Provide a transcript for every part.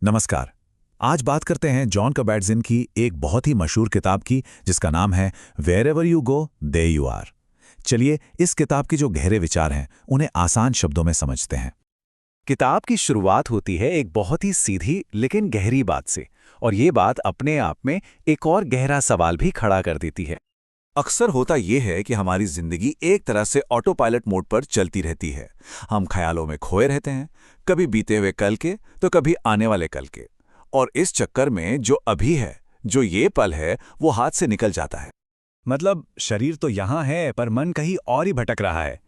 नमस्कार। आज बात करते हैं जॉन कबैट्ज़िन की एक बहुत ही मशहूर किताब की जिसका नाम है wherever you go there you are. चलिए इस किताब के जो गहरे विचार हैं उन्हें आसान शब्दों में समझते हैं। किताब की शुरुआत होती है एक बहुत ही सीधी लेकिन गहरी बात से, और ये बात अपने आप में एक और गहरा सवाल भी खड़ा कर देती है। अक्सर होता यह है कि हमारी जिंदगी एक तरह से ऑटो पायलट मोड पर चलती रहती है। हम ख्यालों में खोए रहते हैं, कभी बीते हुए कल के तो कभी आने वाले कल के, और इस चक्कर में जो अभी है, जो ये पल है, वो हाथ से निकल जाता है। मतलब शरीर तो यहाँ है पर मन कहीं और ही भटक रहा है।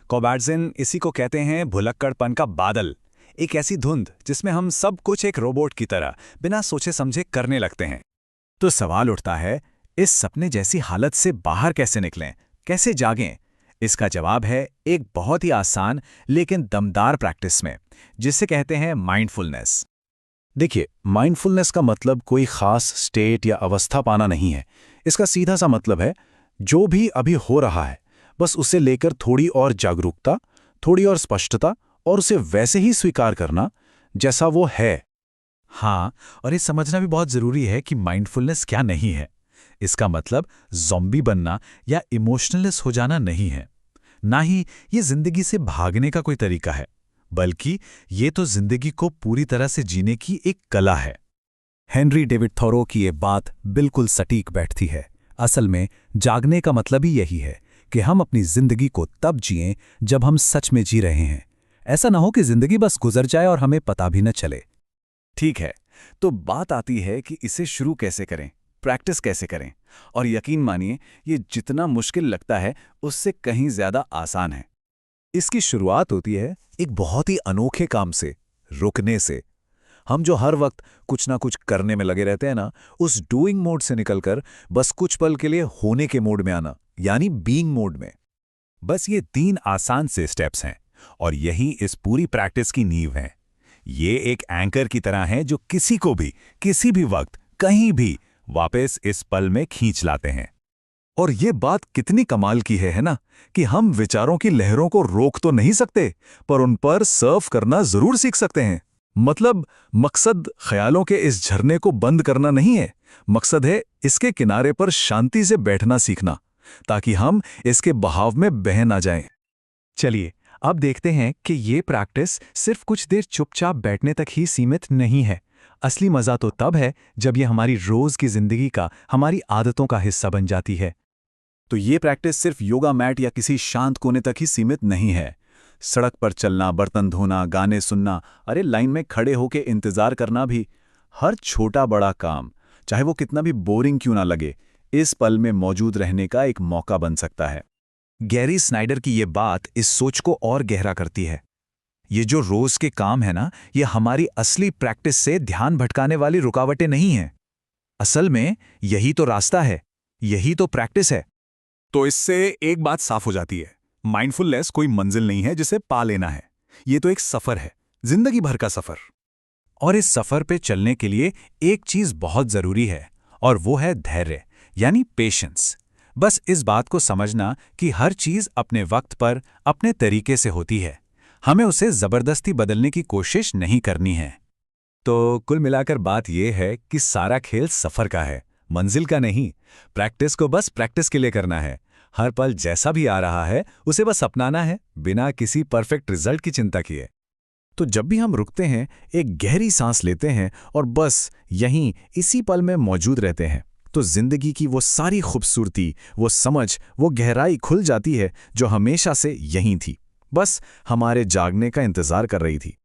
कबैट्ज़िन इसी को कहते हैं भुलक्कड़पन का बादल, एक ऐसी धुंध जिसमें हम सब कुछ एक रोबोट की तरह बिना सोचे समझे करने लगते हैं। तो सवाल उठता है, इस सपने जैसी हालत से बाहर कैसे निकलें, कैसे जागें? इसका जवाब है एक बहुत ही आसान लेकिन दमदार प्रैक्टिस में, जिसे कहते हैं माइंडफुलनेस। देखिए, माइंडफुलनेस का मतलब कोई खास स्टेट या अवस्था पाना नहीं है। इसका सीधा सा मतलब है जो भी अभी हो रहा है, बस उसे लेकर थोड़ी और जागरूकता, थोड़ी और स्पष्टता, और उसे वैसे ही स्वीकार करना जैसा वो है। हाँ, और ये समझना भी बहुत ज़रूरी है कि माइंडफुलनेस क्या नहीं है। इसका मतलब ज़ॉम्बी बनना या इमोशनलेस हो जाना नहीं है। ना ही ये जिंदगी से भागने का कोई तरीका है, बल्कि ये तो जिंदगी को पूरी तरह से जीने की एक कला है। हेनरी डेविड थोरो की ये बात बिल्कुल सटीक बैठती है। असल में जागने का मतलब ही यही है कि हम अपनी जिंदगी को तब जिएं जब हम सच में जी रहे हैं। ऐसा ना हो कि जिंदगी बस गुजर जाए और हमें पता भी न चले। ठीक है, तो बात आती है कि इसे शुरू कैसे करें, प्रैक्टिस कैसे करें। और यकीन मानिए, ये जितना मुश्किल लगता है उससे कहीं ज्यादा आसान है। इसकी शुरुआत होती है एक बहुत ही अनोखे काम से, रुकने से। हम जो हर वक्त कुछ ना कुछ करने में लगे रहते हैं ना, उस डूइंग मोड से निकलकर बस कुछ पल के लिए होने के मोड में आना, यानी बीइंग मोड में। बस ये 3 आसान से स्टेप्स हैं, और यही इस पूरी प्रैक्टिस की नींव है। ये एक एंकर की तरह है जो किसी को भी किसी भी वक्त कहीं भी वापस इस पल में खींच लाते हैं। और ये बात कितनी कमाल की है ना, कि हम विचारों की लहरों को रोक तो नहीं सकते, पर उन पर सर्फ करना जरूर सीख सकते हैं। मतलब मकसद ख्यालों के इस झरने को बंद करना नहीं है, मकसद है इसके किनारे पर शांति से बैठना सीखना, ताकि हम इसके बहाव में बह ना जाएं। चलिए अब देखते हैं कि ये प्रैक्टिस सिर्फ कुछ देर चुपचाप बैठने तक ही सीमित नहीं है। असली मजा तो तब है जब ये हमारी रोज की जिंदगी का, हमारी आदतों का हिस्सा बन जाती है। तो ये प्रैक्टिस सिर्फ योगा मैट या किसी शांत कोने तक ही सीमित नहीं है। सड़क पर चलना, बर्तन धोना, गाने सुनना, अरे लाइन में खड़े होकर इंतजार करना भी, हर छोटा बड़ा काम, चाहे वो कितना भी बोरिंग क्यों ना लगे, इस पल में मौजूद रहने का एक मौका बन सकता है। गैरी स्नाइडर की ये बात इस सोच को और गहरा करती है। ये जो रोज के काम है ना, ये हमारी असली प्रैक्टिस से ध्यान भटकाने वाली रुकावटें नहीं हैं। असल में यही तो रास्ता है, यही तो प्रैक्टिस है। तो इससे एक बात साफ हो जाती है, माइंडफुलनेस कोई मंजिल नहीं है जिसे पा लेना है। ये तो एक सफर है, जिंदगी भर का सफर। और इस सफर पे चलने के लिए एक चीज बहुत जरूरी है, और वो है धैर्य, यानी पेशेंस। बस इस बात को समझना कि हर चीज अपने वक्त पर, अपने तरीके से होती है। हमें उसे जबरदस्ती बदलने की कोशिश नहीं करनी है। तो कुल मिलाकर बात यह है कि सारा खेल सफर का है, मंजिल का नहीं। प्रैक्टिस को बस प्रैक्टिस के लिए करना है। हर पल जैसा भी आ रहा है उसे बस अपनाना है, बिना किसी परफेक्ट रिजल्ट की चिंता किए। तो जब भी हम रुकते हैं, एक गहरी सांस लेते हैं और बस यहीं इसी पल में मौजूद रहते हैं, तो जिंदगी की वो सारी खूबसूरती, वो समझ, वो गहराई खुल जाती है जो हमेशा से यहीं थी, बस हमारे जागने का इंतजार कर रही थी।